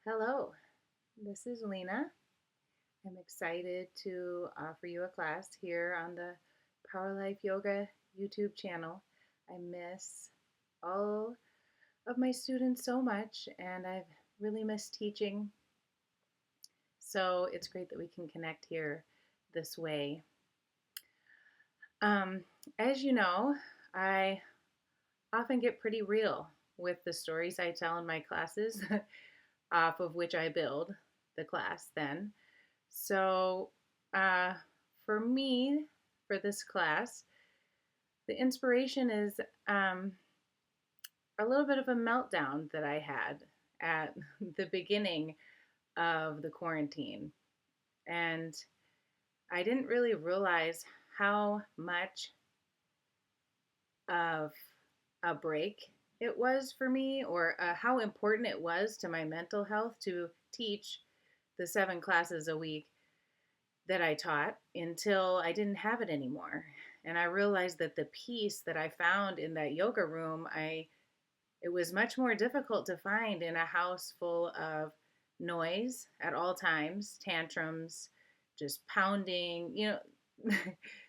Hello, this is Lena. I'm excited to offer you a class here on the Power Life Yoga YouTube channel. I miss all of my students so much, and I've really missed teaching. So it's great that we can connect here this way. Um, as you know, I often get pretty real with the stories I tell in my classes, off of which I build the class then. So, uh, for me, for this class, the inspiration is a little bit of a meltdown that I had at the beginning of the quarantine. And I didn't really realize how much of a break it was for me, or how important it was to my mental health to teach the 7 classes a week that I taught until I didn't have it anymore. And I realized that the peace that I found in that yoga room, it was much more difficult to find in a house full of noise at all times, tantrums, just pounding,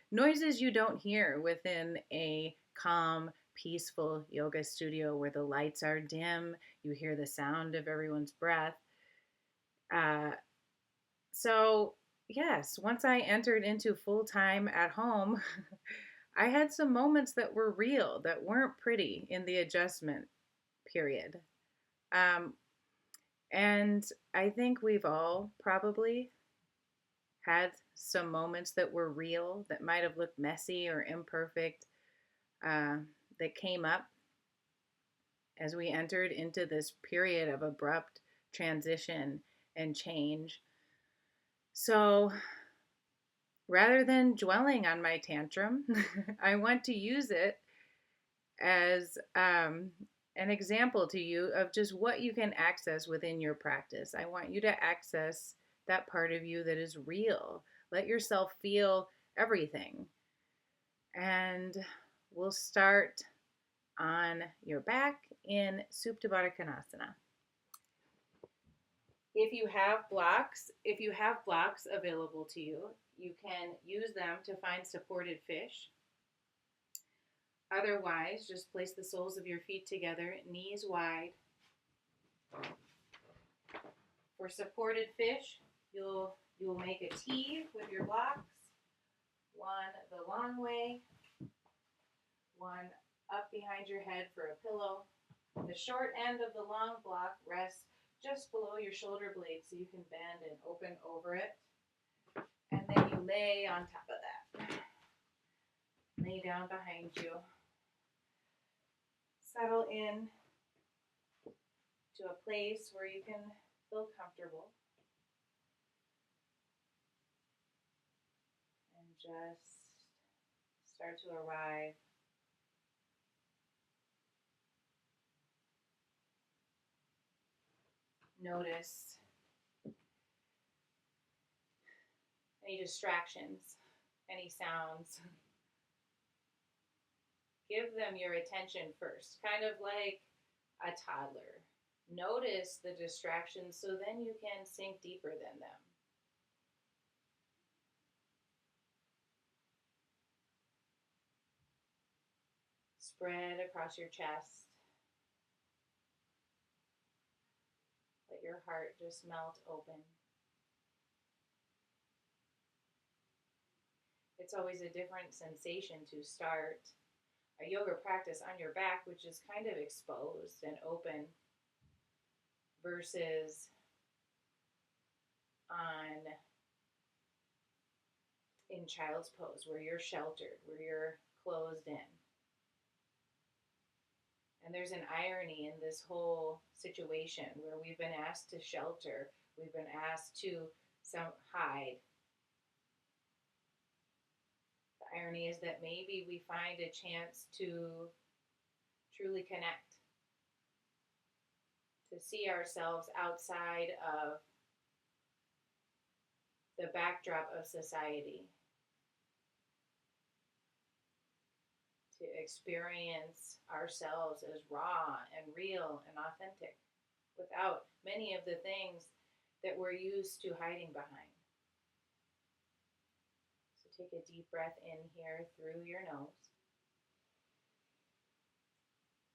noises you don't hear within a calm, peaceful yoga studio where the lights are dim, you hear the sound of everyone's breath. Uh, so, yes, once I entered into full time at home, I had some moments that were real, that weren't pretty in the adjustment period. Um, and I think we've all probably had some moments that were real, that might have looked messy or imperfect, uh, that came up as we entered into this period of abrupt transition and change. So, rather than dwelling on my tantrum, I want to use it as an example to you of just what you can access within your practice. I want you to access that part of you that is real. Let yourself feel everything. And we'll start on your back in Supta Baddha Konasana. If you have blocks available to you, you can use them to find supported fish. Otherwise, just place the soles of your feet together, knees wide. For supported fish, you'll make a T with your blocks. One the long way, one up behind your head for a pillow. The short end of the long block rests just below your shoulder blade so you can bend and open over it. And then you lay on top of that. Lay down behind you. Settle in to a place where you can feel comfortable. And just start to arrive. Notice any distractions, any sounds. Give them your attention first, kind of like a toddler. Notice the distractions so then you can sink deeper than them. Spread across your chest. Let your heart just melt open. It's always a different sensation to start a yoga practice on your back, which is kind of exposed and open, versus on in child's pose where you're sheltered, where you're closed in. And there's an irony in this whole situation where we've been asked to shelter, we've been asked to hide. The irony is that maybe we find a chance to truly connect, to see ourselves outside of the backdrop of society, to experience ourselves as raw and real and authentic. without many of the things that we're used to hiding behind. So take a deep breath in here through your nose.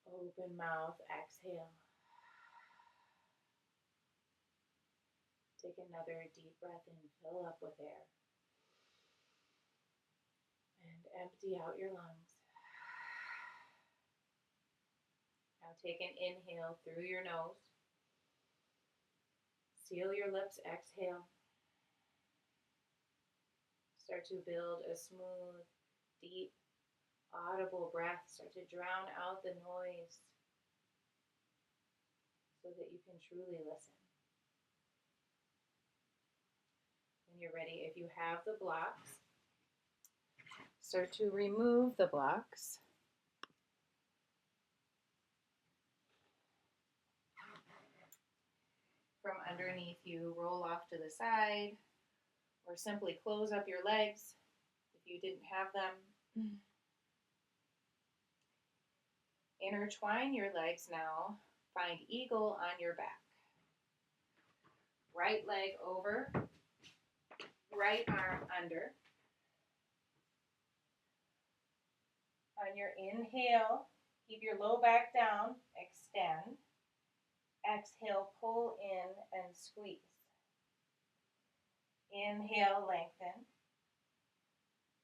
Open mouth, exhale. Take another deep breath in, fill up with air. And empty out your lungs. Now take an inhale through your nose. Seal your lips, exhale. Start to build a smooth, deep, audible breath. Start to drown out the noise so that you can truly listen. When you're ready, if you have the blocks, start to remove the blocks. From underneath you, roll off to the side, or simply close up your legs if you didn't have them. Intertwine your legs now. Find eagle on your back. Right leg over, right arm under. On your inhale, keep your low back down, extend. Exhale, pull in and squeeze. Inhale, lengthen.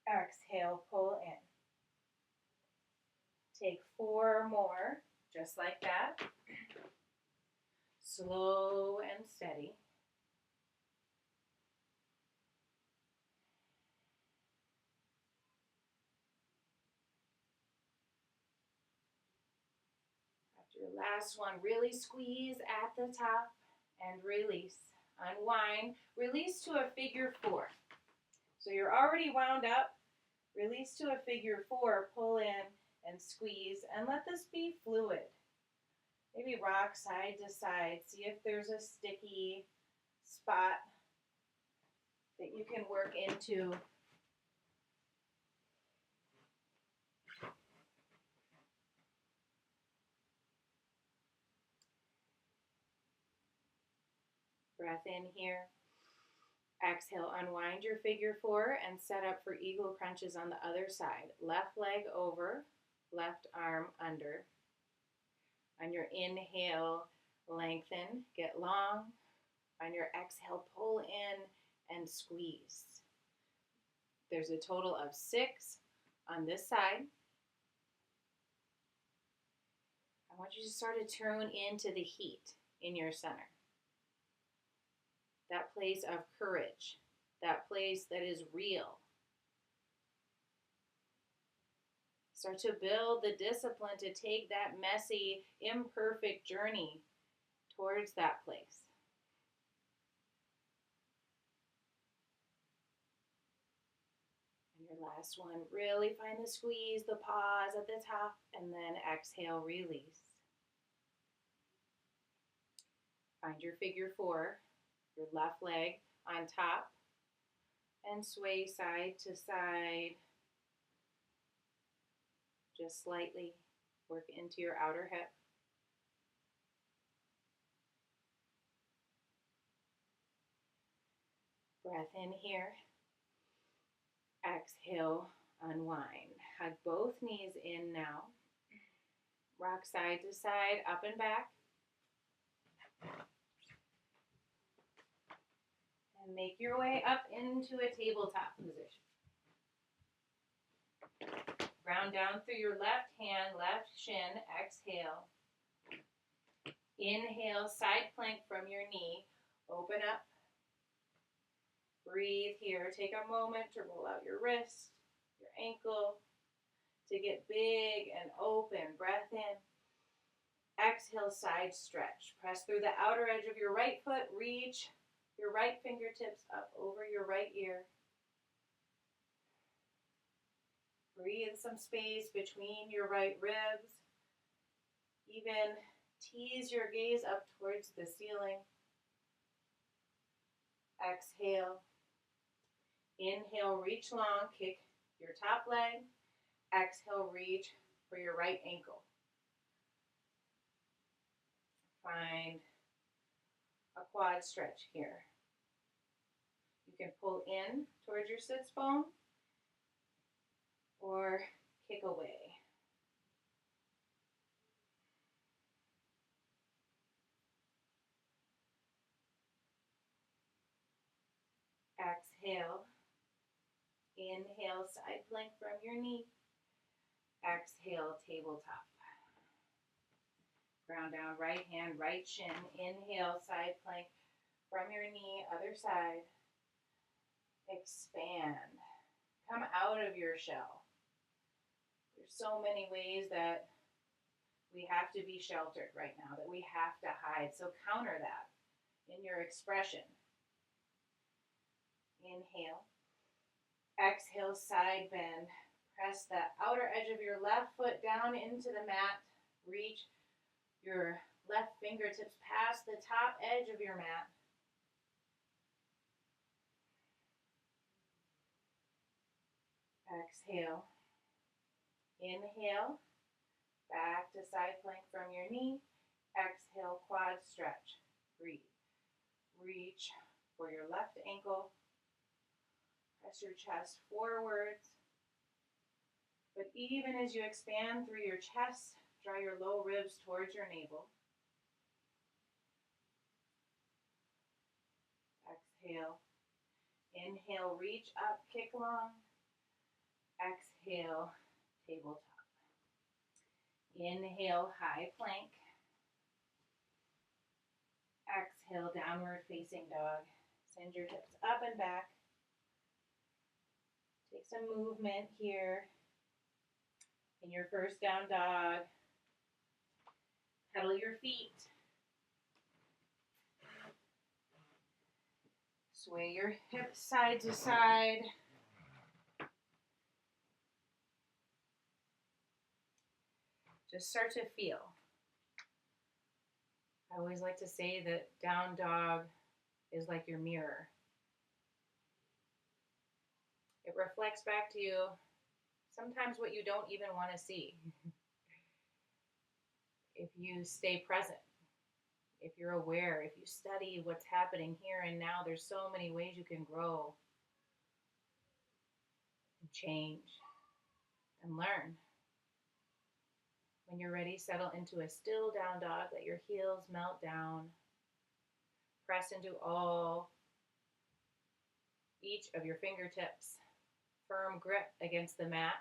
Exhale, pull in. Take 4 more, just like that. Slow and steady. After your last one, really squeeze at the top and release. Unwind, release to a figure 4. So you're already wound up. Release to a figure 4, pull in and squeeze, and let this be fluid. Maybe rock side to side. See if there's a sticky spot that you can work into. Breath in here. Exhale, unwind your figure 4 and set up for eagle crunches on the other side. Left leg over, left arm under. On your inhale, lengthen, get long. On your exhale, pull in and squeeze. There's a total of 6 on this side. I want you to start to tune into the heat in your center. That place of courage, that place that is real. Start to build the discipline to take that messy, imperfect journey towards that place. And your last one, really find the squeeze, the pause at the top, and then exhale, release. Find your figure 4. Your left leg on top and sway side to side. Just slightly work into your outer hip. Breath in here. Exhale, unwind. Hug both knees in now. Rock side to side, up and back. And make your way up into a tabletop position. Ground down through your left hand, left shin. Exhale. Inhale, side plank from your knee. Open up. Breathe here. Take a moment to roll out your wrist, your ankle, to get big and open. Breath in. Exhale, side stretch. Press through the outer edge of your right foot. Reach your right fingertips up over your right ear. Breathe some space between your right ribs. Even tease your gaze up towards the ceiling. Exhale. Inhale, reach long, kick your top leg. Exhale, reach for your right ankle. Find quad stretch here. You can pull in towards your sits bone or kick away. Exhale. Inhale, side plank from your knee. Exhale, tabletop. Ground down, right hand, right shin. Inhale, side plank from your knee, other side. Expand. Come out of your shell. There's so many ways that we have to be sheltered right now, that we have to hide. So counter that in your expression. Inhale. Exhale, side bend. Press the outer edge of your left foot down into the mat. Reach your left fingertips past the top edge of your mat. Exhale. Inhale. Back to side plank from your knee. Exhale, quad stretch. Breathe. Reach for your left ankle. Press your chest forwards. But even as you expand through your chest, draw your low ribs towards your navel. Exhale. Inhale, reach up, kick long. Exhale, tabletop. Inhale, high plank. Exhale, downward facing dog. Send your hips up and back. Take some movement here. In your first down dog, pedal your feet. Sway your hips side to side. Just start to feel. I always like to say that down dog is like your mirror. It reflects back to you sometimes what you don't even want to see. If you stay present, if you're aware, if you study what's happening here and now, there's so many ways you can grow and change and learn. When you're ready, settle into a still down dog. Let your heels melt down. Press into each of your fingertips. Firm grip against the mat.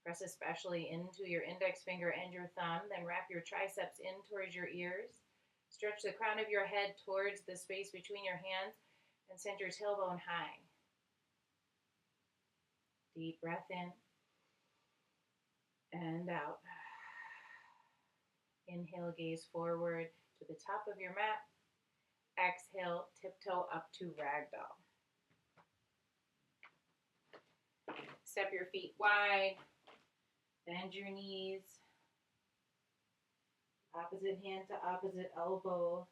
Press especially into your index finger and your thumb. Then wrap your triceps in towards your ears. Stretch the crown of your head towards the space between your hands and send your tailbone high. Deep breath in and out. Inhale, gaze forward to the top of your mat. Exhale, tiptoe up to ragdoll. Step your feet wide. Bend your knees. Opposite hand to opposite elbow.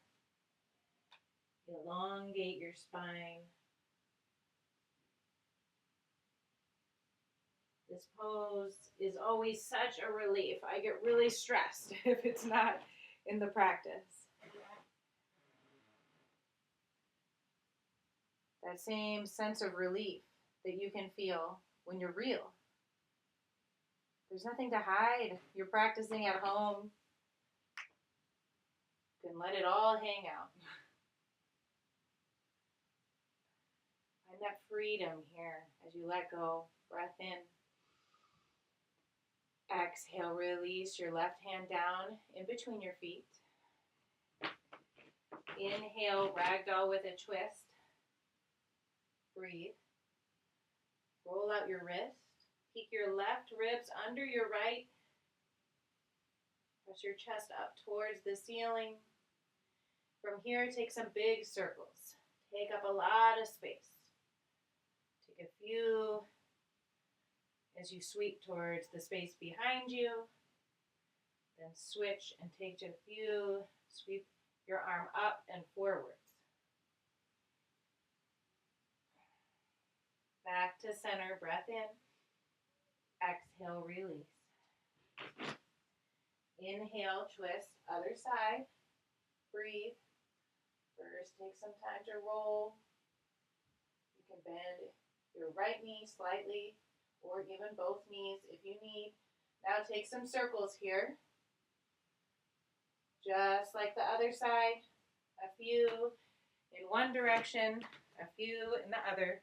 Elongate your spine. This pose is always such a relief. I get really stressed if it's not in the practice. That same sense of relief that you can feel when you're real. There's nothing to hide. You're practicing at home. You can let it all hang out. Find that freedom here as you let go. Breath in. Exhale, release your left hand down in between your feet. Inhale, ragdoll with a twist. Breathe. Roll out your wrist. Peek your left ribs under your right. Press your chest up towards the ceiling. From here, take some big circles. Take up a lot of space. Take a few as you sweep towards the space behind you. Then switch and take a few. Sweep your arm up and forwards. Back to center, breath in. Exhale, release. Inhale, twist, other side. Breathe. just take some time to roll. You can bend your right knee slightly or even both knees if you need. Now take some circles here. Just like the other side. A few in one direction, a few in the other.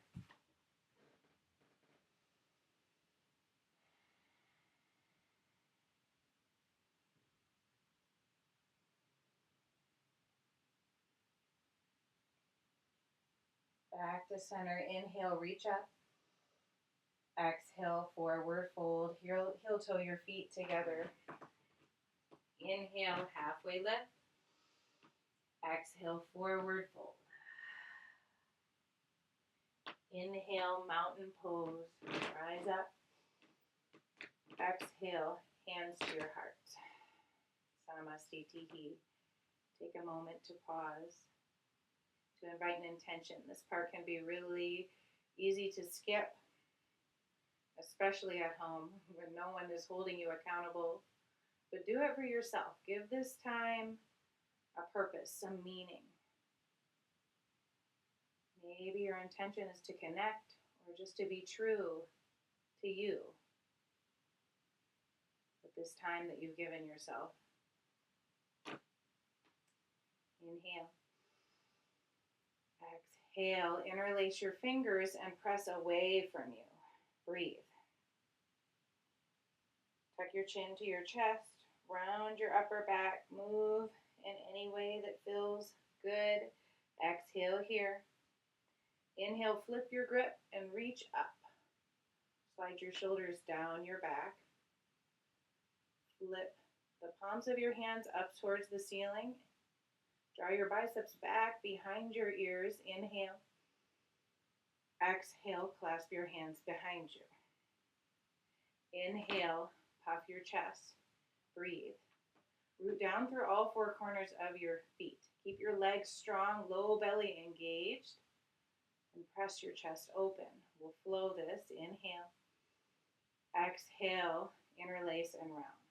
Back to center. Inhale, reach up. Exhale, forward fold. Heel toe your feet together. Inhale, halfway lift. Exhale, forward fold. Inhale, mountain pose. Rise up. Exhale, hands to your heart. Samastitihi. Take a moment to pause, to invite an intention. This part can be really easy to skip, especially at home when no one is holding you accountable. But do it for yourself. Give this time a purpose, some meaning. Maybe your intention is to connect or just to be true to you with this time that you've given yourself. Inhale. Exhale. Interlace your fingers and press away from you. Breathe. Tuck your chin to your chest. Round your upper back. Move in any way that feels good. Exhale here. Inhale, flip your grip and reach up. Slide your shoulders down your back. Flip the palms of your hands up towards the ceiling. Draw your biceps back behind your ears. Inhale. Exhale, clasp your hands behind you. Inhale, puff your chest. Breathe. Root down through all four corners of your feet. Keep your legs strong, low belly engaged. And press your chest open. We'll flow this. Inhale. Exhale, interlace and round.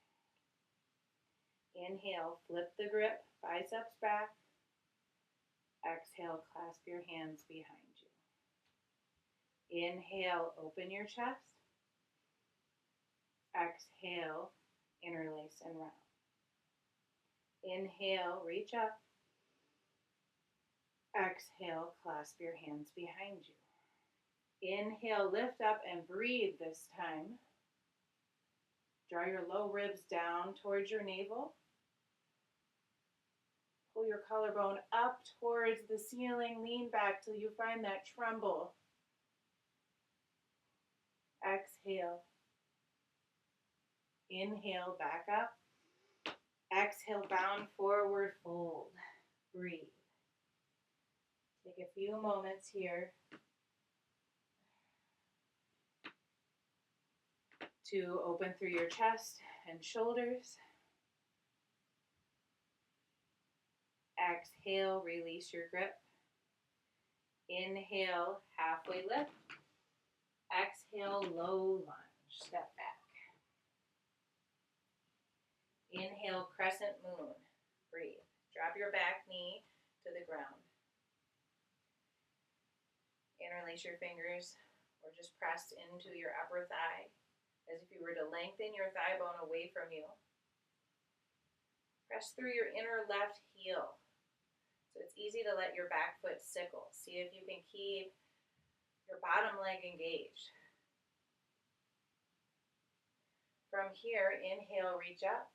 Inhale, flip the grip, biceps back. Exhale, clasp your hands behind you. Inhale, open your chest. Exhale, interlace and round. Inhale, reach up. Exhale, clasp your hands behind you. Inhale, lift up and breathe this time. Draw your low ribs down towards your navel. Pull your collarbone up towards the ceiling. Lean back till you find that tremble. Exhale. Inhale, back up. Exhale, bound forward fold. Breathe. Take a few moments here to open through your chest and shoulders. Exhale, release your grip. Inhale, halfway lift. Exhale, low lunge, step back. Inhale, crescent moon. Breathe. Drop your back knee to the ground. Interlace your fingers or just press into your upper thigh as if you were to lengthen your thigh bone away from you. Press through your inner left heel. So it's easy to let your back foot sickle. See if you can keep your bottom leg engaged. From here, inhale, reach up.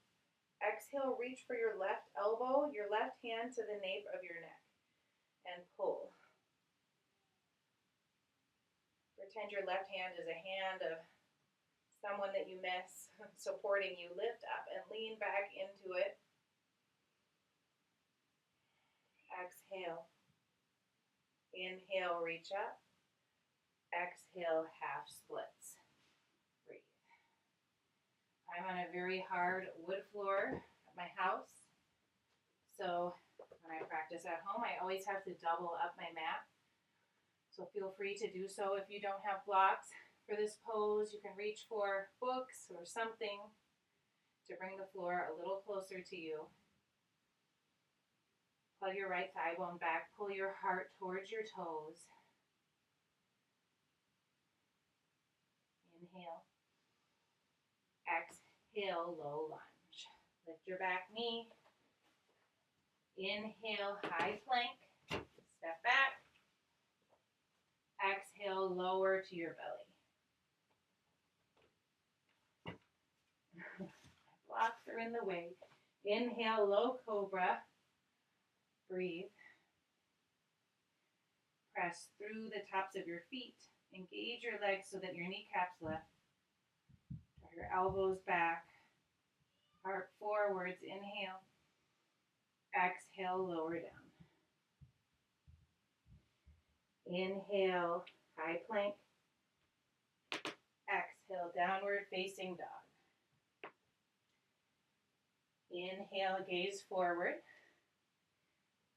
Exhale, reach for your left elbow, your left hand to the nape of your neck, and pull. Pretend your left hand is a hand of someone that you miss supporting you. Lift up and lean back into it. Exhale. Inhale, reach up. Exhale, half splits. Breathe. I'm on a very hard wood floor at my house. So when I practice at home, I always have to double up my mat. So feel free to do so if you don't have blocks. For this pose, you can reach for books or something to bring the floor a little closer to you. Pull your right thigh bone back. Pull your heart towards your toes. Inhale. Exhale, low lunge. Lift your back knee. Inhale, high plank. Step back. Exhale, lower to your belly. Blocks are in the way. Inhale, low cobra. Breathe. Press through the tops of your feet. Engage your legs so that your kneecaps lift. Draw your elbows back. Heart forwards. Inhale. Exhale, lower down. Inhale, high plank. Exhale, downward facing dog. Inhale, gaze forward.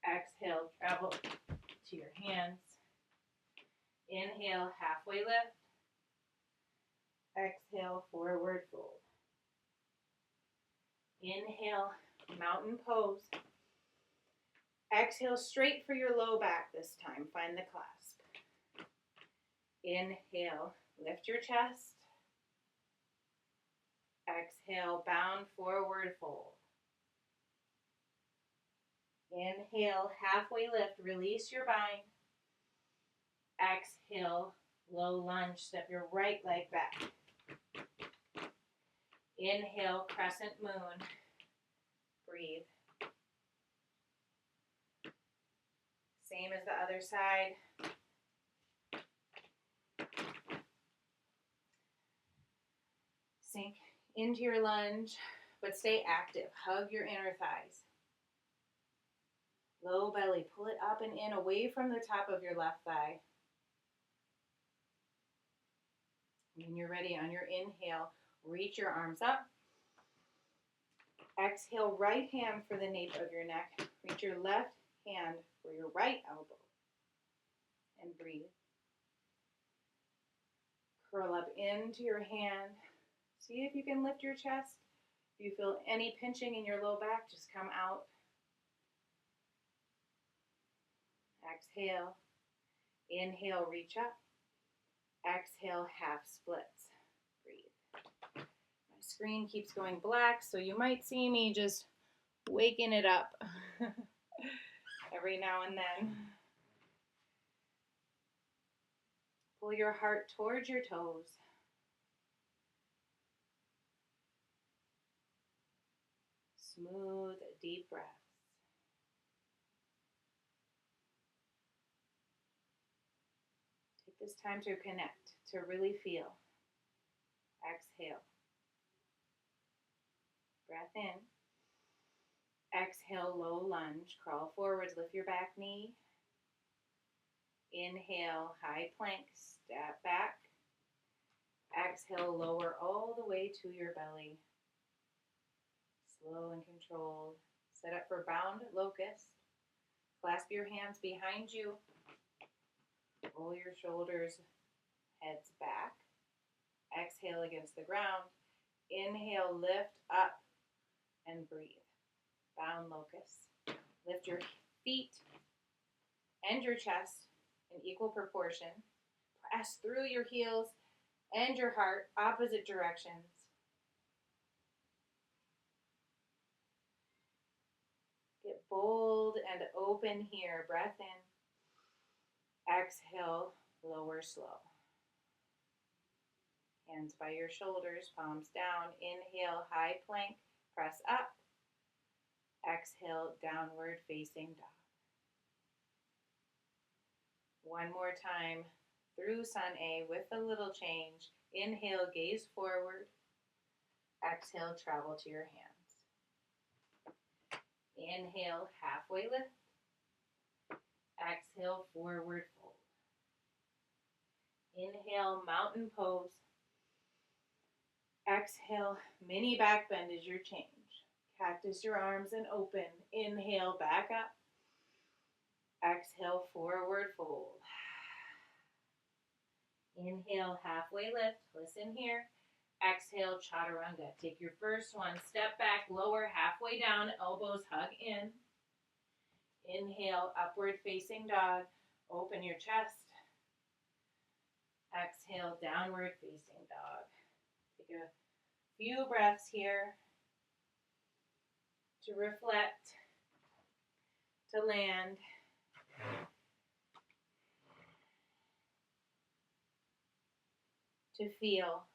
Exhale, travel to your hands. Inhale, halfway lift. Exhale, forward fold. Inhale, mountain pose. Exhale, straight for your low back this time. Find the clasp. Inhale, lift your chest. Exhale, bound forward fold. Inhale, halfway lift. Release your bind. Exhale, low lunge. Step your right leg back. Inhale, crescent moon. Breathe. Same as the other side. Sink into your lunge, but stay active. Hug your inner thighs. Low belly, pull it up and in, away from the top of your left thigh. When you're ready, on your inhale, reach your arms up. Exhale, right hand for the nape of your neck. Reach your left hand for your right elbow. And breathe. Curl up into your hand. See if you can lift your chest. If you feel any pinching in your low back, just come out. Exhale. Inhale, reach up. Exhale, half splits. Breathe. My screen keeps going black, so you might see me just waking it up every now and then. Pull your heart towards your toes. Smooth, deep breaths. Take this time to connect, to really feel. Exhale. Breath in. Exhale, low lunge. Crawl forwards, lift your back knee. Inhale, high plank, step back. Exhale, lower all the way to your belly. Slow and controlled. Set up for bound locust. Clasp your hands behind you. Roll your shoulders, heads back. Exhale against the ground. Inhale, lift up and breathe. Bound locust. Lift your feet and your chest in equal proportion. Press through your heels and your heart, opposite directions. Get bold and open here. Breath in. Exhale, lower slow. Hands by your shoulders, palms down. Inhale, high plank, press up. Exhale, downward facing dog. One more time through Sun A with a little change. Inhale, gaze forward. Exhale, travel to your hands. Inhale, halfway lift. Exhale, forward fold. Inhale, mountain pose. Exhale, mini back bend is your change. Cactus your arms and open. Inhale, back up. Exhale, forward fold. Inhale, halfway lift. Listen here. Exhale, chaturanga. Take your first one. Step back, lower, halfway down. Elbows hug in. Inhale, upward facing dog. Open your chest. Exhale, downward facing dog. Take a few breaths here to reflect, to land. To feel.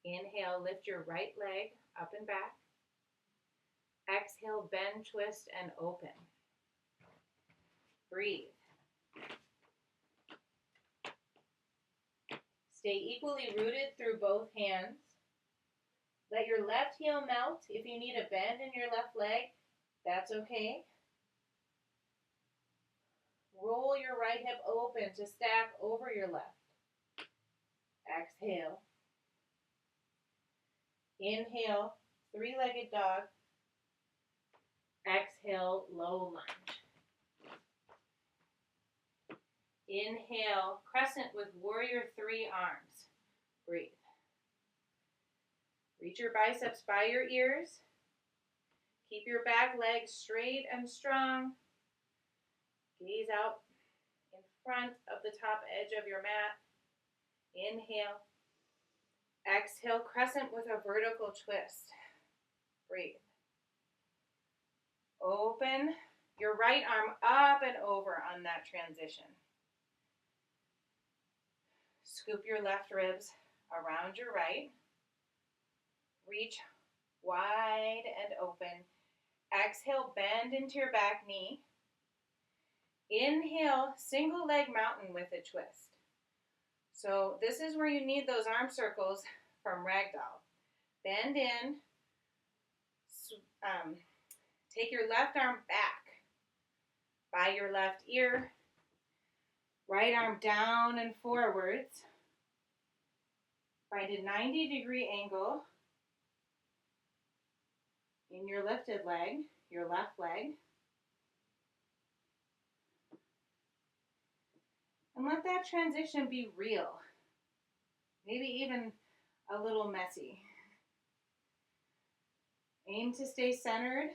Inhale, lift your right leg up and back. Exhale, bend, twist, and open. Breathe. Stay equally rooted through both hands. Let your left heel melt. If you need a bend in your left leg, that's okay. Roll your right hip open to stack over your left. Exhale. Inhale, three-legged dog. Exhale, low lunge. Inhale, crescent with warrior three arms. Breathe. Reach your biceps by your ears. Keep your back legs straight and strong. Gaze out in front of the top edge of your mat. Inhale. Exhale, crescent with a vertical twist. Breathe. Open your right arm up and over on that transition. Scoop your left ribs around your right. Reach wide and open. Exhale, bend into your back knee. Inhale, single leg mountain with a twist. So this is where you need those arm circles from ragdoll. Bend in. Take your left arm back by your left ear. Right arm down and forwards. Find a 90-degree angle in your lifted leg, your left leg. And let that transition be real. Maybe even a little messy. Aim to stay centered.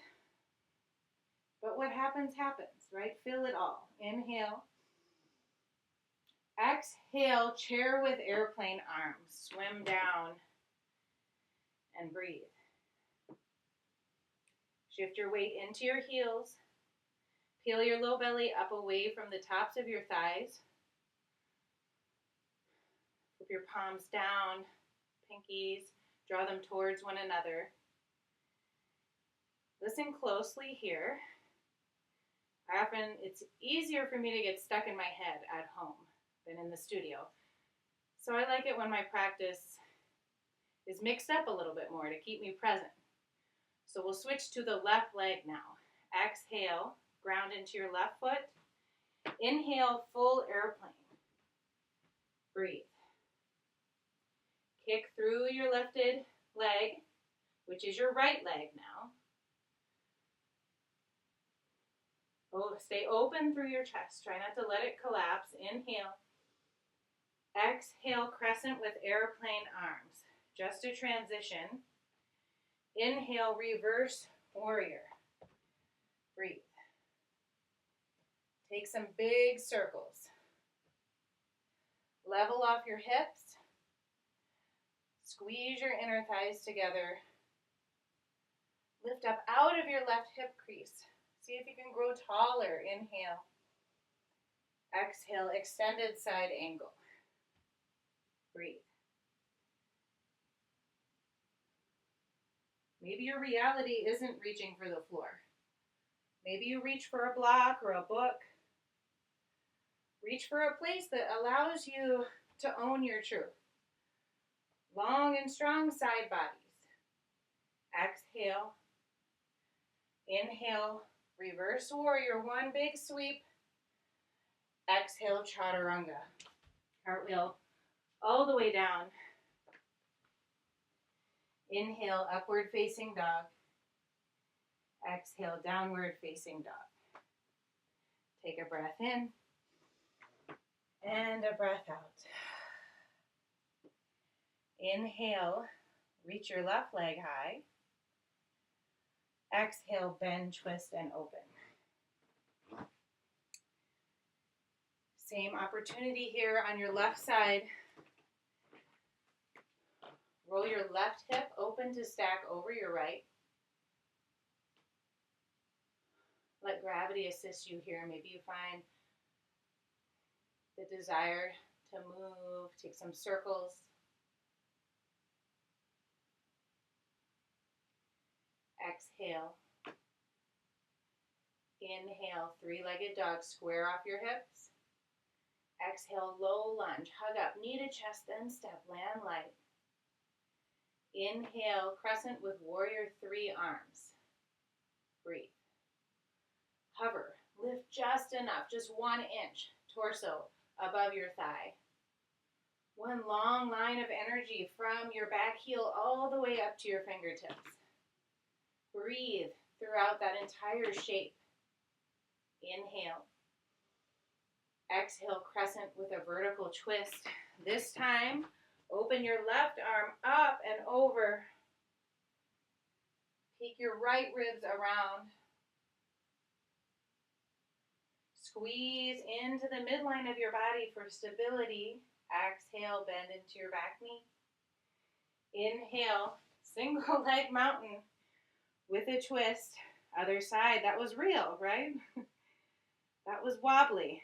But what happens, happens, right? Feel it all. Inhale. Exhale, chair with airplane arms. Swim down and breathe. Shift your weight into your heels. Peel your low belly up away from the tops of your thighs. Flip your palms down, pinkies, draw them towards one another. Listen closely here. Often it's easier for me to get stuck in my head at home than in the studio. So I like it when my practice is mixed up a little bit more to keep me present. So we'll switch to the left leg now. Exhale, ground into your left foot. Inhale, full airplane. Breathe. Kick through your lifted leg, which is your right leg now. Oh, stay open through your chest. Try not to let it collapse. Inhale. Exhale, crescent with airplane arms. Just a transition. Inhale, reverse warrior. Breathe. Take some big circles. Level off your hips. Squeeze your inner thighs together. Lift up out of your left hip crease. See if you can grow taller. Inhale. Exhale, extended side angle. Breathe. Maybe your reality isn't reaching for the floor. Maybe you reach for a block or a book. Reach for a place that allows you to own your truth. Long and strong side bodies. Exhale. Inhale. Reverse warrior. One big sweep. Exhale, chaturanga. Cartwheel all the way down. Inhale, upward facing dog. Exhale, downward facing dog. Take a breath in and a breath out. Inhale, reach your left leg high. Exhale, bend, twist, and open. Same opportunity here on your left side. Roll your left hip open to stack over your right. Let gravity assist you here. Maybe you find the desire to move, take some circles. Exhale. Inhale, three-legged dog, square off your hips. Exhale, low lunge, hug up, knee to chest, then step, land light. Inhale, crescent with warrior three arms. Breathe. Hover, lift just enough, just 1 inch, torso above your thigh. One long line of energy from your back heel all the way up to your fingertips. Breathe throughout that entire shape. Inhale. Exhale, crescent with a vertical twist. This time, open your left arm up and over. Peek your right ribs around. Squeeze into the midline of your body for stability. Exhale, bend into your back knee. Inhale, single leg mountain with a twist. Other side, that was real, right? That was wobbly.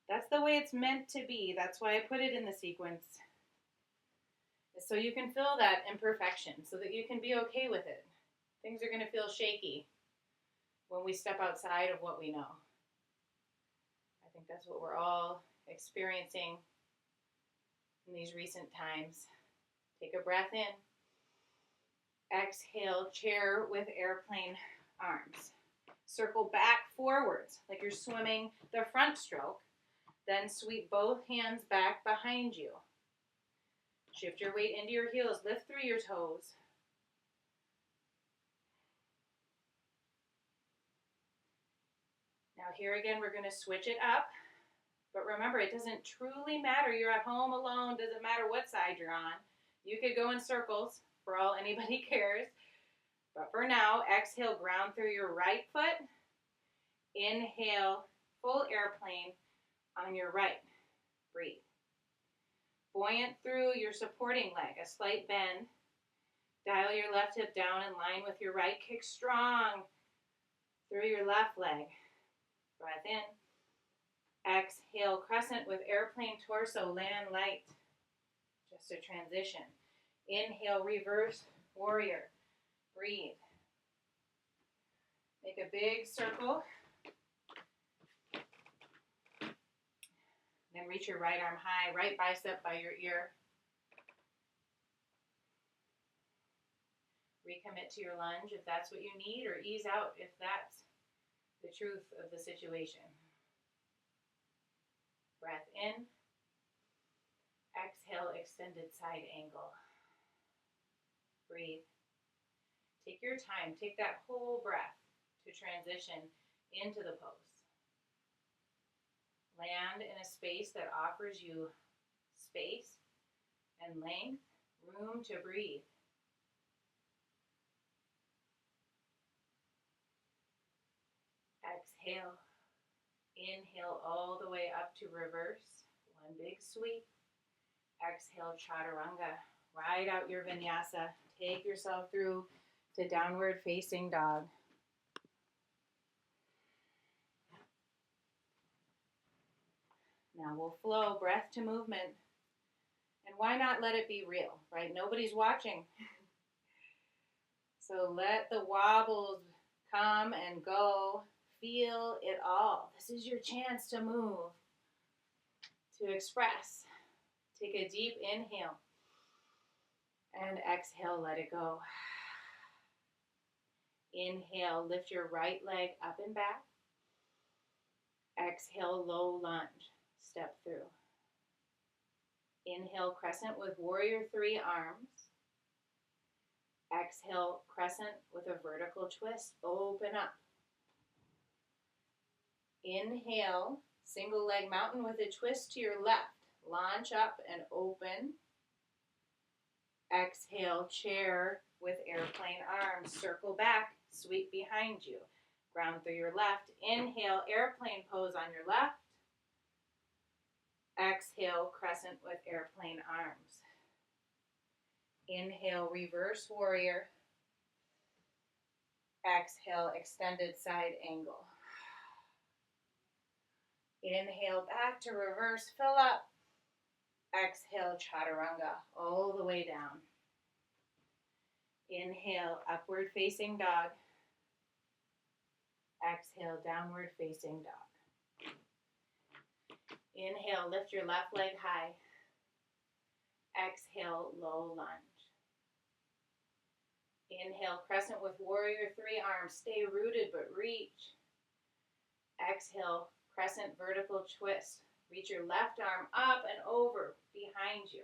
That's the way it's meant to be. That's why I put it in the sequence. So you can feel that imperfection, so that you can be okay with it. Things are going to feel shaky when we step outside of what we know. I think that's what we're all experiencing in these recent times. Take a breath in. Exhale, chair with airplane arms. Circle back forwards like you're swimming the front stroke. Then sweep both hands back behind you. Shift your weight into your heels. Lift through your toes. Now here again, we're going to switch it up. But remember, it doesn't truly matter. You're at home alone. Doesn't matter what side you're on. You could go in circles for all anybody cares. But for now, exhale, ground through your right foot. Inhale, full airplane on your right. Breathe. Buoyant through your supporting leg, a slight bend. Dial your left hip down in line with your right. Kick strong through your left leg. Breath in. Exhale, crescent with airplane torso, land light. Just a transition. Inhale, reverse warrior. Breathe. Make a big circle. Then reach your right arm high, right bicep by your ear. Recommit to your lunge if that's what you need, or ease out if that's the truth of the situation. Breath in. Exhale, extended side angle. Breathe. Take your time. Take that whole breath to transition into the pose. Land in a space that offers you space and length, room to breathe. Exhale. Inhale all the way up to reverse. One big sweep. Exhale, chaturanga. Ride out your vinyasa. Take yourself through to downward facing dog. Now we'll flow breath to movement. And why not let it be real, right? Nobody's watching. So let the wobbles come and go. Feel it all. This is your chance to move, to express. Take a deep inhale. And exhale, let it go. Inhale, lift your right leg up and back. Exhale, low lunge. Step through. Inhale, crescent with warrior three arms. Exhale, crescent with a vertical twist. Open up. Inhale, single leg mountain with a twist to your left. Launch up and open. Exhale, chair with airplane arms. Circle back, sweep behind you. Ground through your left. Inhale, airplane pose on your left. Exhale, crescent with airplane arms. Inhale, reverse warrior. Exhale, extended side angle. Inhale, back to reverse, fill up. Exhale, chaturanga, all the way down. Inhale, upward facing dog. Exhale, downward facing dog. Inhale, lift your left leg high. Exhale, low lunge. Inhale, crescent with warrior three arms. Stay rooted but reach. Exhale, crescent vertical twist. Reach your left arm up and over behind you.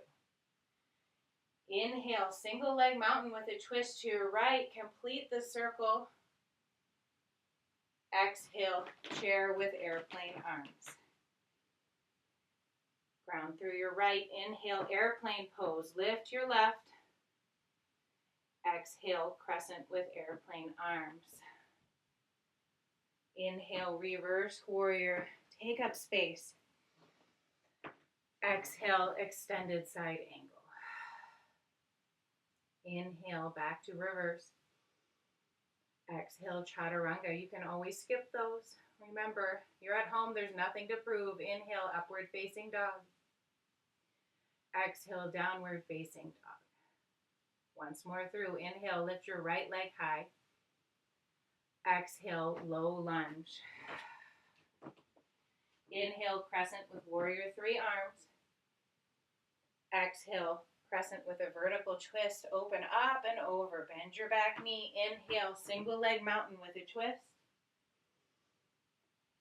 Inhale, single leg mountain with a twist to your right. Complete the circle. Exhale, chair with airplane arms. Ground through your right. Inhale, airplane pose. Lift your left. Exhale, crescent with airplane arms. Inhale, reverse warrior. Take up space. Exhale, extended side angle. Inhale, back to reverse. Exhale, chaturanga. You can always skip those. Remember, you're at home, there's nothing to prove. Inhale, upward facing dog. Exhale, downward facing dog. Once more through. Inhale, lift your right leg high. Exhale, low lunge. Inhale, crescent with warrior three arms. Exhale, crescent with a vertical twist. Open up and over. Bend your back knee. Inhale, single leg mountain with a twist.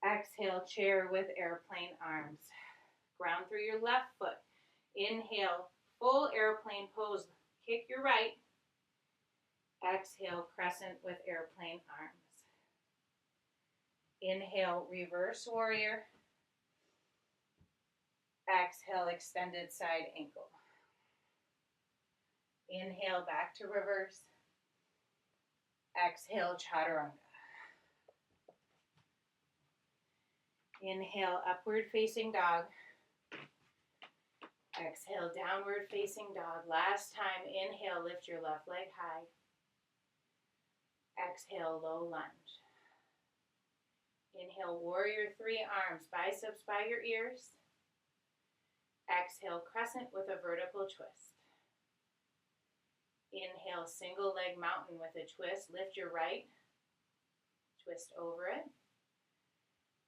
Exhale, chair with airplane arms. Ground through your left foot. Inhale, full airplane pose. Kick your right. Exhale, crescent with airplane arms. Inhale, reverse warrior. Exhale, extended side angle. Inhale, back to reverse. Exhale, chaturanga. Inhale, upward facing dog. Exhale, downward facing dog. Last time, inhale, lift your left leg high. Exhale, low lunge. Inhale, warrior three arms, biceps by your ears. Exhale, crescent with a vertical twist. Inhale, single leg mountain with a twist. Lift your right. Twist over it.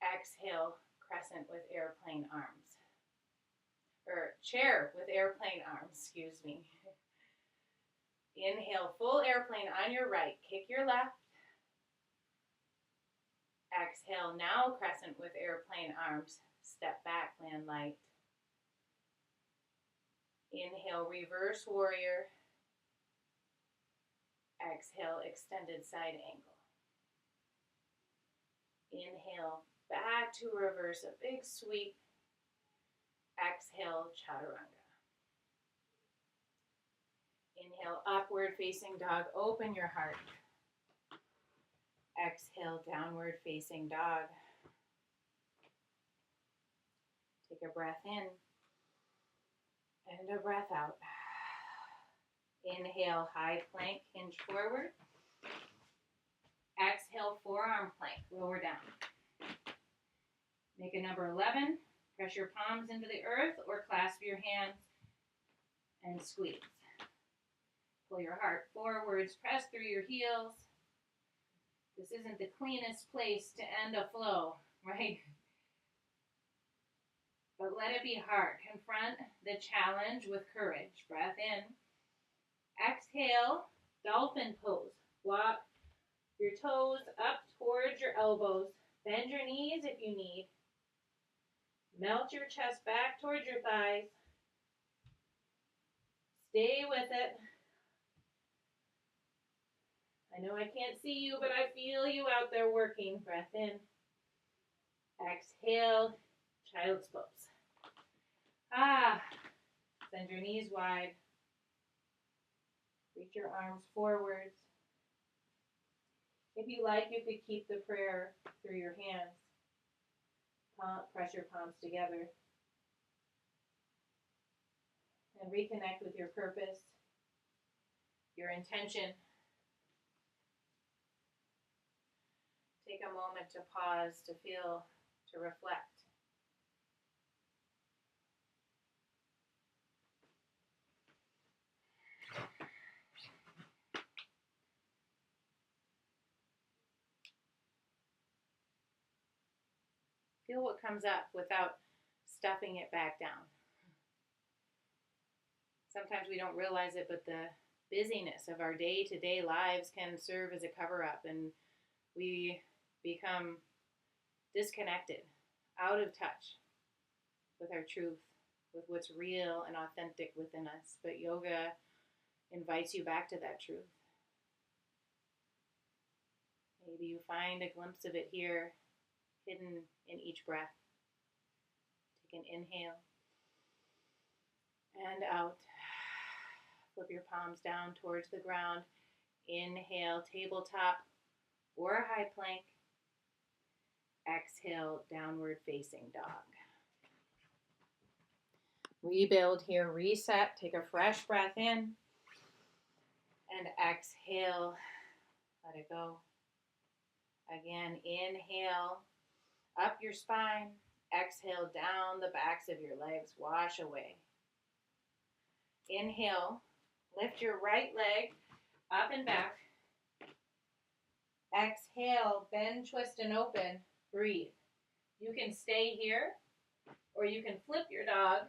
Exhale, crescent with airplane arms. Or chair with airplane arms, excuse me. Inhale, full airplane on your right. Kick your left. Exhale, now crescent with airplane arms. Step back, land light. Inhale, reverse warrior. Exhale, extended side angle. Inhale, back to reverse, a big sweep. Exhale, chaturanga. Inhale, upward facing dog, open your heart. Exhale, downward facing dog. Take a breath in and a breath out. Inhale, high plank, hinge forward. Exhale, forearm plank, lower down. Make a number 11. Press your palms into the earth or clasp your hands and squeeze. Pull your heart forwards, press through your heels. This isn't the cleanest place to end a flow, right? But let it be hard. Confront the challenge with courage. Breath in. Exhale, dolphin pose. Walk your toes up towards your elbows. Bend your knees if you need. Melt your chest back towards your thighs. Stay with it. I know I can't see you, but I feel you out there working. Breath in. Exhale, child's pose. Send your knees wide. Reach your arms forwards. If you like, you could keep the prayer through your hands. Press your palms together. And reconnect with your purpose, your intention. Take a moment to pause, to feel, to reflect. Feel what comes up without stuffing it back down. Sometimes we don't realize it, but the busyness of our day-to-day lives can serve as a cover-up, and we become disconnected, out of touch with our truth, with what's real and authentic within us. But yoga invites you back to that truth. Maybe you find a glimpse of it here, hidden in each breath. Take an inhale and out. Flip your palms down towards the ground. Inhale, tabletop or high plank. Exhale, downward facing dog. Rebuild here, reset. Take a fresh breath in. And exhale, let it go. Again, inhale, up your spine. Exhale, down the backs of your legs, wash away. Inhale, lift your right leg up and back. Exhale, bend, twist, and open. Breathe. You can stay here, or you can flip your dog.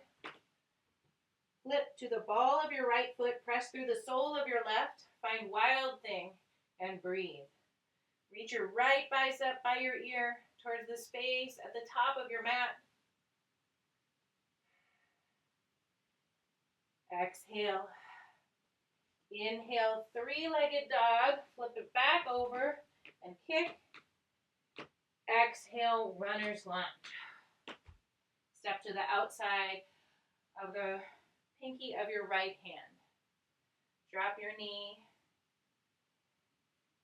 Flip to the ball of your right foot, press through the sole of your left, find wild thing, and breathe. Reach your right bicep by your ear towards the space at the top of your mat. Exhale. Inhale, three-legged dog. Flip it back over and kick. Exhale, runner's lunge. Step to the outside of the pinky of your right hand. Drop your knee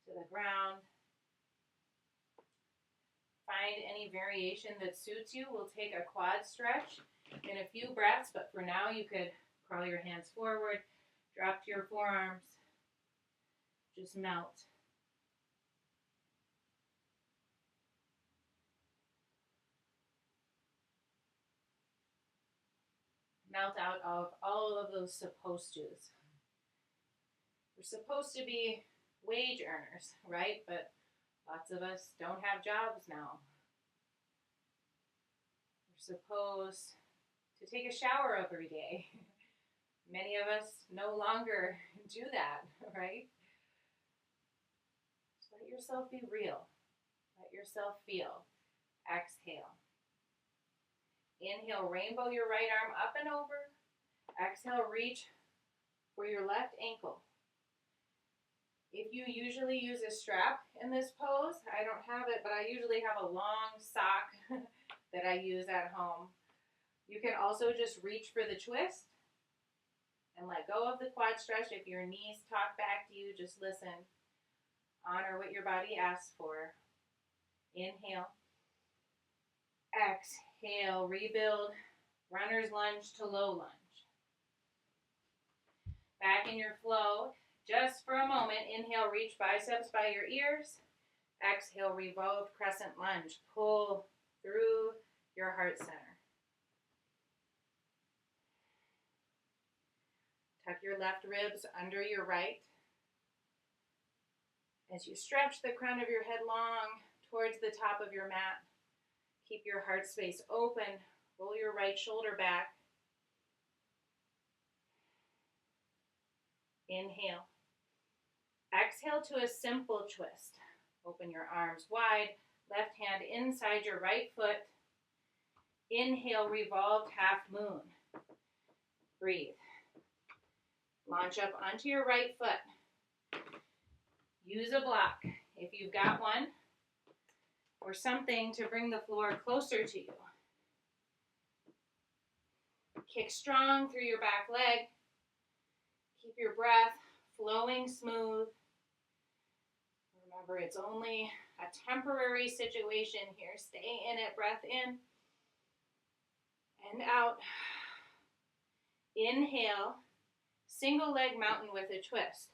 to the ground. Find any variation that suits you. We'll take a quad stretch in a few breaths, but for now you could crawl your hands forward, drop to your forearms, just melt. Melt out of all of those supposed to's. We're supposed to be wage earners, right? But lots of us don't have jobs now. We're supposed to take a shower every day. Many of us no longer do that, right? Just let yourself be real. Let yourself feel. Exhale. Inhale, rainbow your right arm up and over. Exhale, reach for your left ankle. If you usually use a strap in this pose, I don't have it, but I usually have a long sock that I use at home. You can also just reach for the twist and let go of the quad stretch. If your knees talk back to you, just listen. Honor what your body asks for. Inhale. Exhale, rebuild, runner's lunge to low lunge. Back in your flow, just for a moment, inhale, reach biceps by your ears. Exhale, revolve, crescent lunge. Pull through your heart center. Tuck your left ribs under your right. As you stretch the crown of your head long towards the top of your mat, keep your heart space open. Roll your right shoulder back. Inhale. Exhale to a simple twist. Open your arms wide. Left hand inside your right foot. Inhale, revolved half moon. Breathe. Launch up onto your right foot. Use a block if you've got one, or something to bring the floor closer to you. Kick strong through your back leg. Keep your breath flowing smooth. Remember, it's only a temporary situation here. Stay in it, breath in and out. Inhale, single leg mountain with a twist.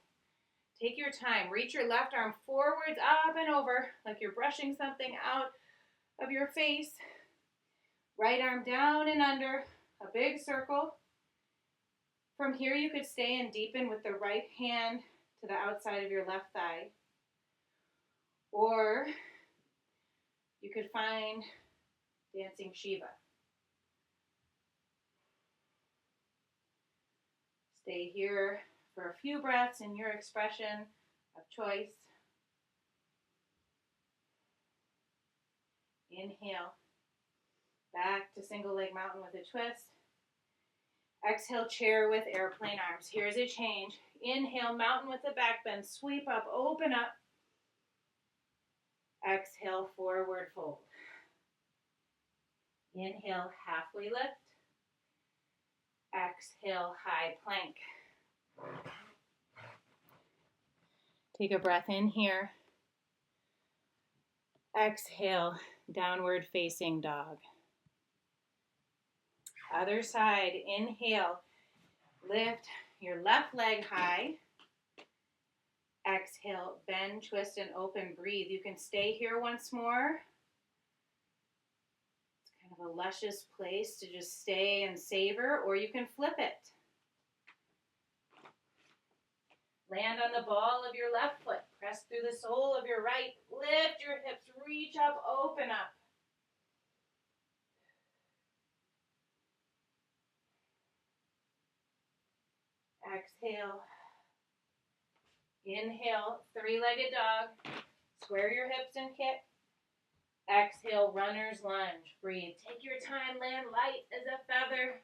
Take your time. Reach your left arm forwards, up and over, like you're brushing something out of your face. Right arm down and under, a big circle. From here, you could stay and deepen with the right hand to the outside of your left thigh. Or you could find dancing Shiva. Stay here for a few breaths in your expression of choice. Inhale, back to single leg mountain with a twist. Exhale, chair with airplane arms. Here's a change. Inhale, mountain with a back bend. Sweep up, open up. Exhale, forward fold. Inhale, halfway lift. Exhale, high plank. Take a breath in here. Exhale, downward facing dog. Other side, inhale, lift your left leg high. Exhale, bend, twist, and open, breathe. You can stay here once more. It's kind of a luscious place to just stay and savor, or you can flip it. Land on the ball of your left foot. Press through the sole of your right. Lift your hips, reach up, open up. Exhale. Inhale, three-legged dog. Square your hips and kick. Exhale, runner's lunge. Breathe. Take your time, land light as a feather.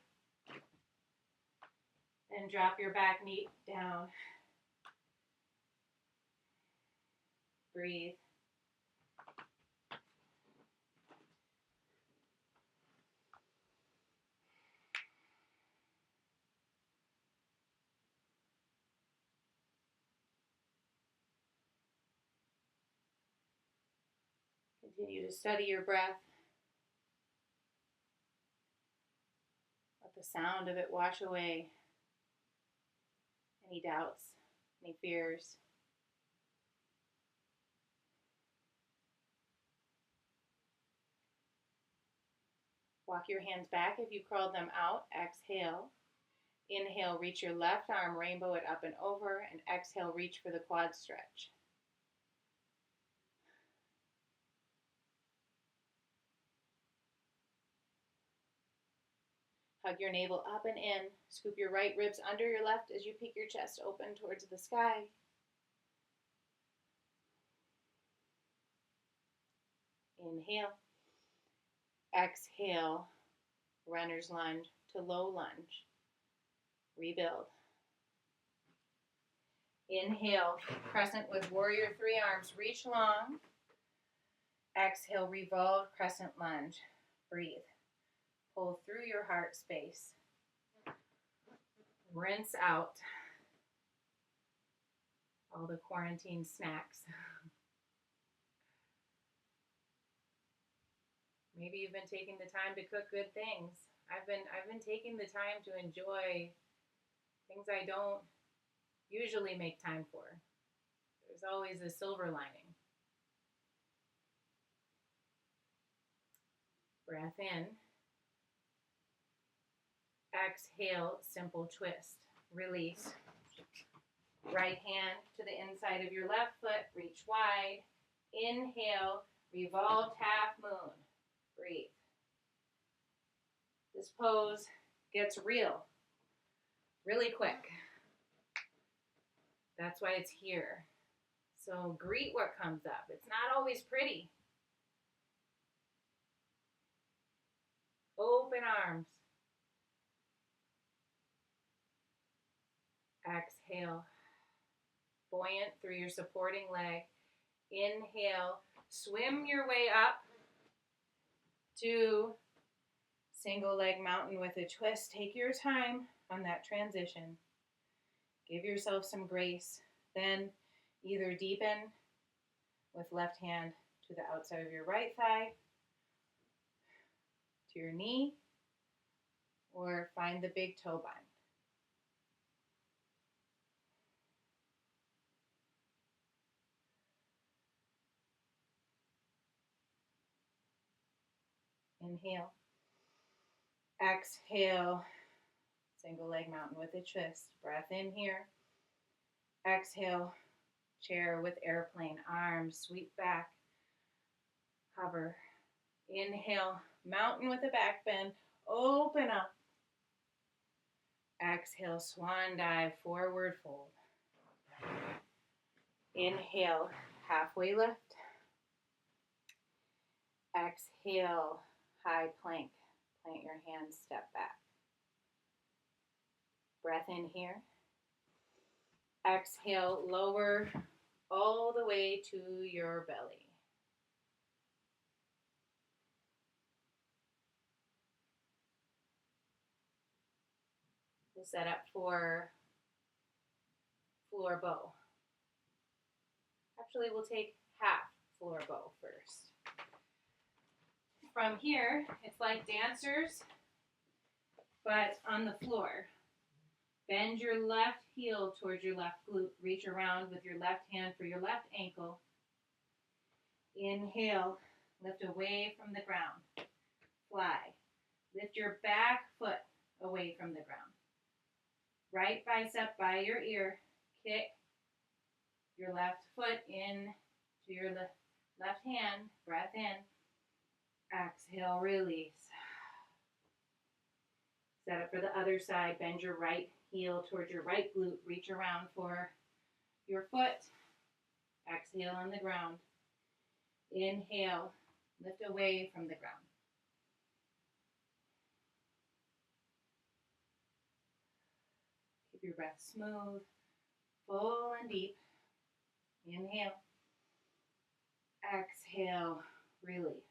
And drop your back knee down. Breathe. Continue to study your breath. Let the sound of it wash away any doubts, any fears. Walk your hands back if you crawled them out. Exhale. Inhale, reach your left arm, rainbow it up and over, and exhale, reach for the quad stretch. Hug your navel up and in. Scoop your right ribs under your left as you peek your chest open towards the sky. Inhale. Exhale, runner's lunge to low lunge. Rebuild. Inhale, crescent with warrior three arms. Reach long. Exhale, revolve, crescent lunge. Breathe. Pull through your heart space. Rinse out all the quarantine snacks. Maybe you've been taking the time to cook good things. I've been taking the time to enjoy things I don't usually make time for. There's always a silver lining. Breath in. Exhale, simple twist. Release. Right hand to the inside of your left foot. Reach wide. Inhale, revolved half moon. Breathe. This pose gets real, really quick. That's why it's here. So greet what comes up. It's not always pretty. Open arms. Exhale. Buoyant through your supporting leg. Inhale. Swim your way up to single leg mountain with a twist. Take your time on that transition. Give yourself some grace. Then either deepen with left hand to the outside of your right thigh, to your knee, or find the big toe bind. Inhale. Exhale. Single leg mountain with a twist. Breath in here. Exhale. Chair with airplane. Arms sweep back. Hover. Inhale. Mountain with a back bend. Open up. Exhale. Swan dive. Forward fold. Inhale. Halfway lift. Exhale. High plank. Plant your hands. Step back. Breath in here. Exhale, lower all the way to your belly. We'll set up for floor bow. Actually, we'll take half floor bow first. From here, it's like dancers, but on the floor. Bend your left heel towards your left glute. Reach around with your left hand for your left ankle. Inhale, lift away from the ground. Fly. Lift your back foot away from the ground. Right bicep by your ear. Kick your left foot in to your left hand. Breath in. Exhale, release. Set up for the other side. Bend your right heel towards your right glute. Reach around for your foot. Exhale on the ground. Inhale. Lift away from the ground. Keep your breath smooth, full and deep. Inhale. Exhale. Release.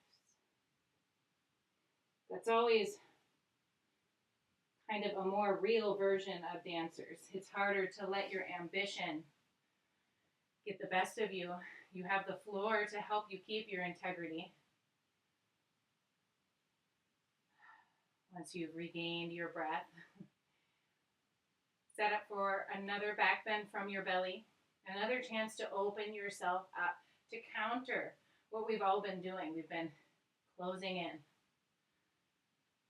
That's always kind of a more real version of dancers. It's harder to let your ambition get the best of you. You have the floor to help you keep your integrity. Once you've regained your breath, set up for another back bend from your belly, another chance to open yourself up to counter what we've all been doing. We've been closing in.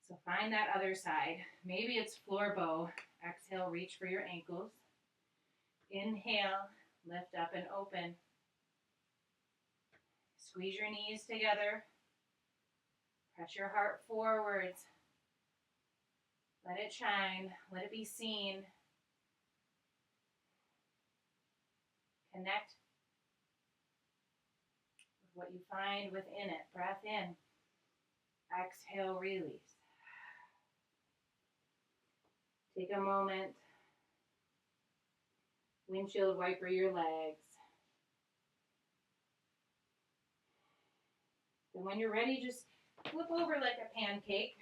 So find that other side. Maybe it's floor bow. Exhale, reach for your ankles. Inhale, lift up and open. Squeeze your knees together. Press your heart forwards. Let it shine. Let it be seen. Connect with what you find within it. Breath in. Exhale, release. Take a moment. Windshield wiper your legs. And when you're ready, just flip over like a pancake.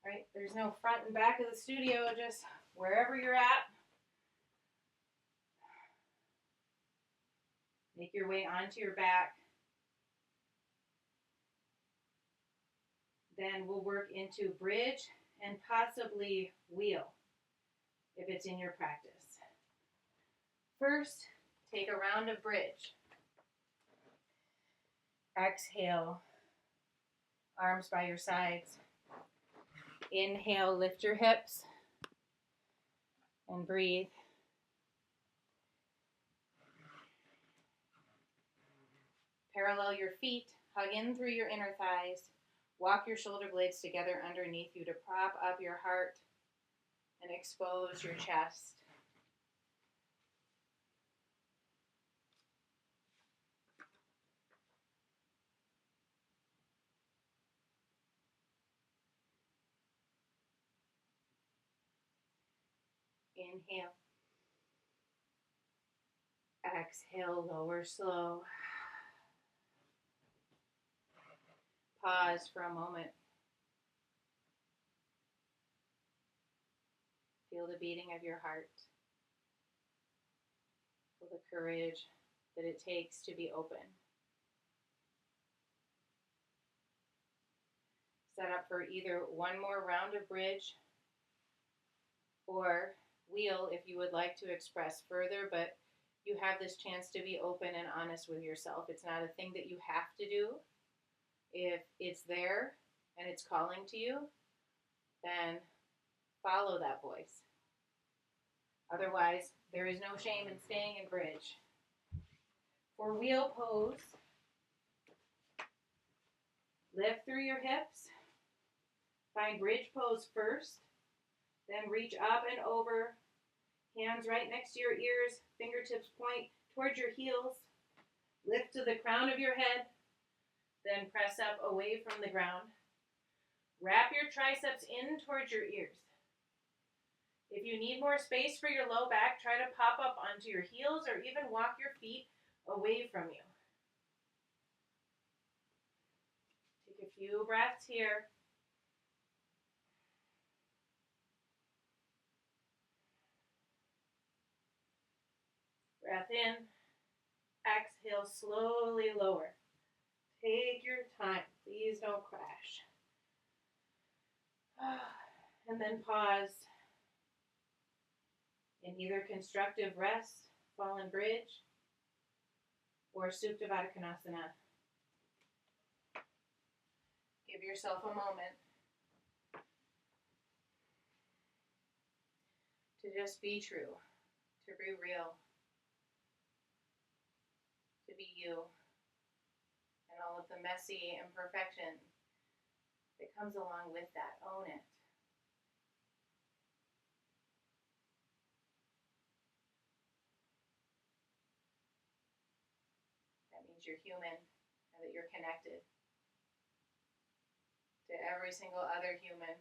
All right, there's no front and back of the studio, just wherever you're at. Make your way onto your back. Then we'll work into bridge and possibly wheel, if it's in your practice. First, take a round of bridge. Exhale, arms by your sides. Inhale, lift your hips and breathe. Parallel your feet, hug in through your inner thighs. Walk your shoulder blades together underneath you to prop up your heart and expose your chest. Inhale. Exhale, lower slow. Pause for a moment. Feel the beating of your heart. Feel the courage that it takes to be open. Set up for either one more round of bridge or wheel if you would like to express further, but you have this chance to be open and honest with yourself. It's not a thing that you have to do. If it's there and it's calling to you, then follow that voice. Otherwise, there is no shame in staying in bridge. For wheel pose, lift through your hips. Find bridge pose first. Then reach up and over. Hands right next to your ears. Fingertips point towards your heels. Lift to the crown of your head. Then press up away from the ground. Wrap your triceps in towards your ears. If you need more space for your low back, try to pop up onto your heels or even walk your feet away from you. Take a few breaths here. Breath in. Exhale, slowly lower. Take your time. Please don't crash. And then pause in either constructive rest, fallen bridge, or Supta Konasana. Give yourself a moment to just be true, to be real, to be you, and all of the messy imperfection that comes along with that. Own it. That means you're human and that you're connected to every single other human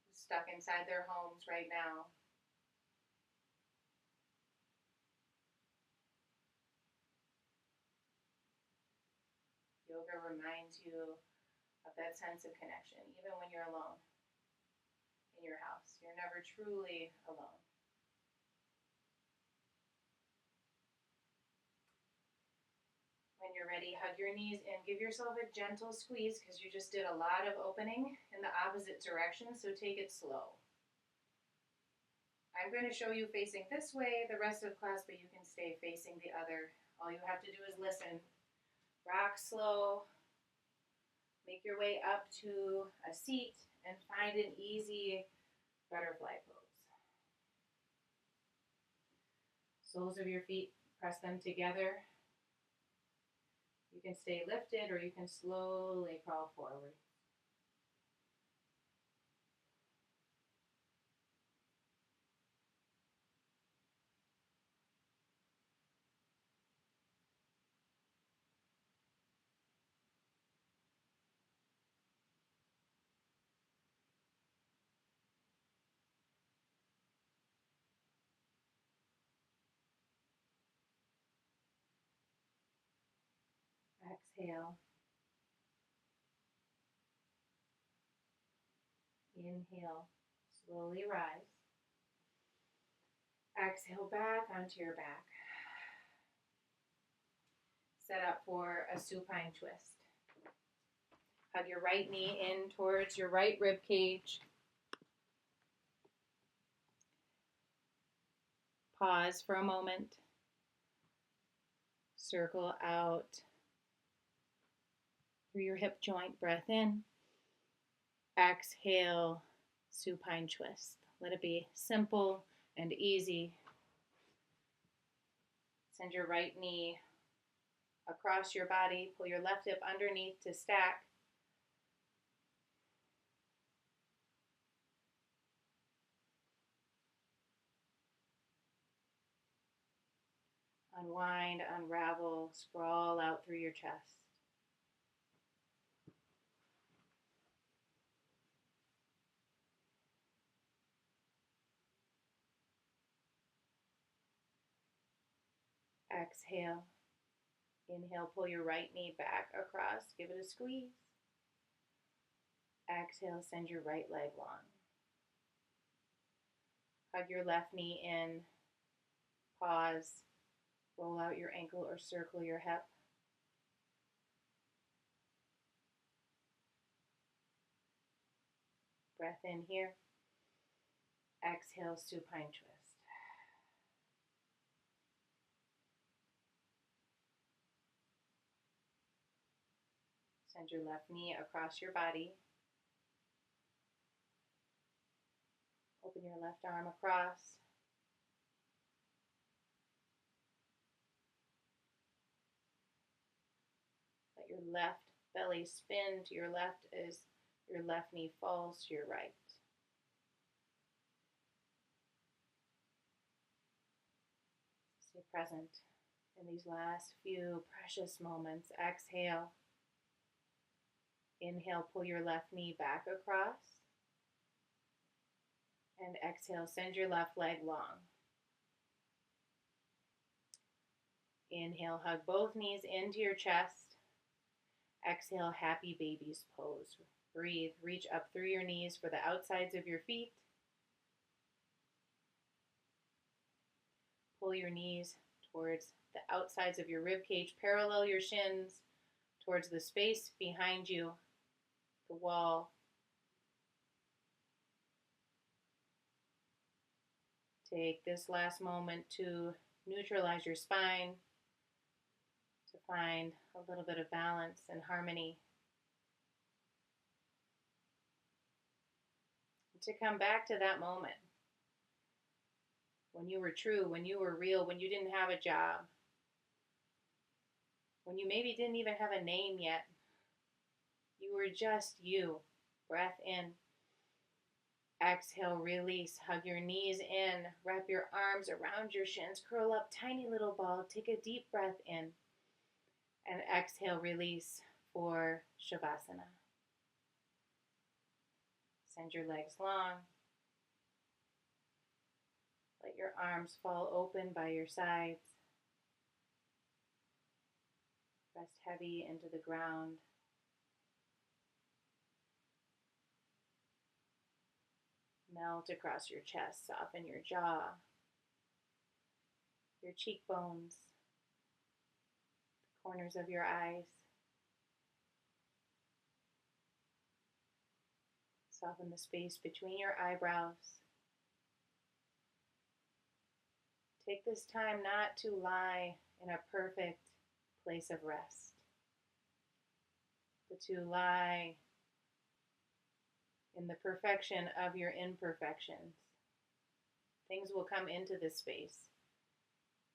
who's stuck inside their homes right now. Yoga reminds you of that sense of connection, even when you're alone in your house. You're never truly alone. When you're ready, hug your knees and give yourself a gentle squeeze because you just did a lot of opening in the opposite direction, so take it slow. I'm going to show you facing this way the rest of class, but you can stay facing the other. All you have to do is listen. Rock slow. Make your way up to a seat and find an easy butterfly pose. Soles of your feet, press them together. You can stay lifted or you can slowly crawl forward. Exhale. Inhale. Slowly rise. Exhale back onto your back. Set up for a supine twist. Hug your right knee in towards your right rib cage. Pause for a moment. Circle out through your hip joint. Breath in. Exhale, supine twist. Let it be simple and easy. Send your right knee across your body. Pull your left hip underneath to stack. Unwind, unravel, sprawl out through your chest. Exhale. Inhale, pull your right knee back across. Give it a squeeze. Exhale, send your right leg long. Hug your left knee in. Pause, roll out your ankle or circle your hip. Breath in here. Exhale, supine twist. Send your left knee across your body. Open your left arm across. Let your left belly spin to your left as your left knee falls to your right. Stay present in these last few precious moments. Exhale. Inhale, pull your left knee back across. And exhale, send your left leg long. Inhale, hug both knees into your chest. Exhale, happy baby's pose. Breathe, reach up through your knees for the outsides of your feet. Pull your knees towards the outsides of your rib cage. Parallel your shins towards the space behind you, the wall. Take this last moment to neutralize your spine, to find a little bit of balance and harmony. And to come back to that moment when you were true, when you were real, when you didn't have a job, when you maybe didn't even have a name yet. You were just you. Breath in. Exhale, release. Hug your knees in. Wrap your arms around your shins. Curl up, tiny little ball. Take a deep breath in. And exhale, release for Shavasana. Send your legs long. Let your arms fall open by your sides. Rest heavy into the ground. Melt across your chest, soften your jaw, your cheekbones, the corners of your eyes. Soften the space between your eyebrows. Take this time not to lie in a perfect place of rest, but to lie in the perfection of your imperfections. Things will come into this space,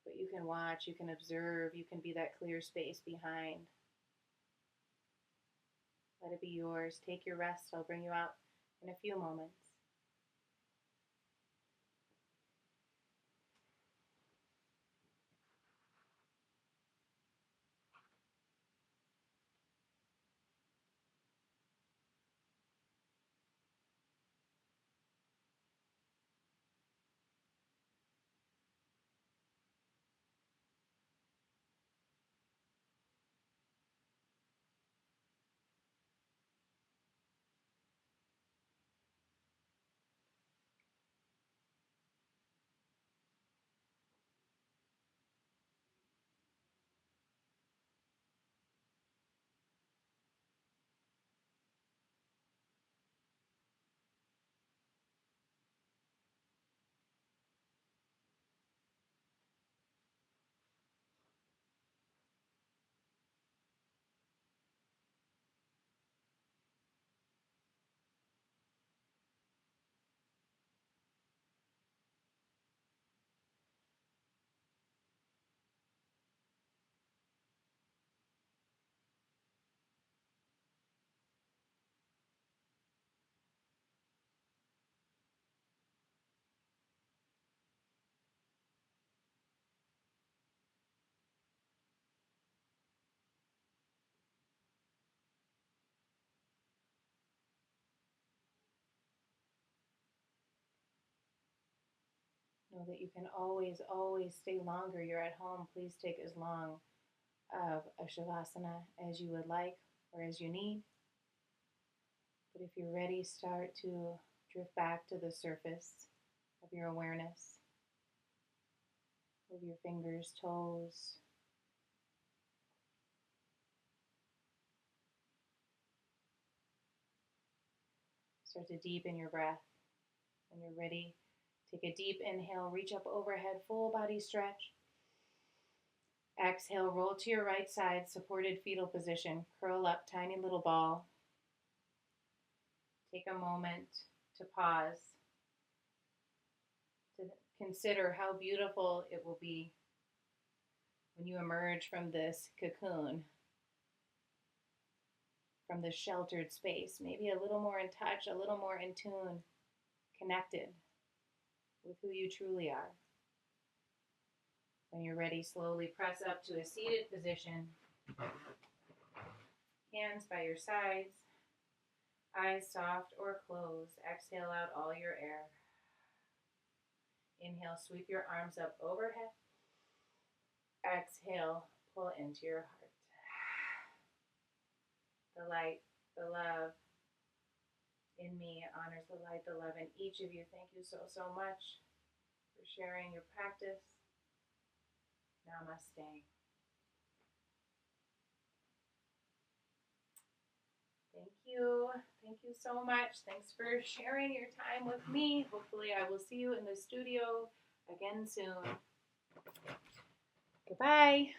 but you can watch, you can observe, you can be that clear space behind. Let it be yours. Take your rest. I'll bring you out in a few moments. Know that you can always, always stay longer. You're at home. Please take as long of a Shavasana as you would like or as you need. But if you're ready, start to drift back to the surface of your awareness. Move your fingers, toes. Start to deepen your breath. When you're ready, take a deep inhale, reach up overhead, full body stretch. Exhale, roll to your right side, supported fetal position. Curl up, tiny little ball. Take a moment to pause, to consider how beautiful it will be when you emerge from this cocoon, from this sheltered space, maybe a little more in touch, a little more in tune, connected with who you truly are. When you're ready, slowly press up to a seated position. Hands by your sides, eyes soft or closed. Exhale out all your air. Inhale, sweep your arms up overhead. Exhale, pull into your heart. The light, the love in me honors the light, the love in each of you. Thank you so, so much for sharing your practice. Namaste. Thank you. Thank you so much. Thanks for sharing your time with me. Hopefully I will see you in the studio again soon. Goodbye.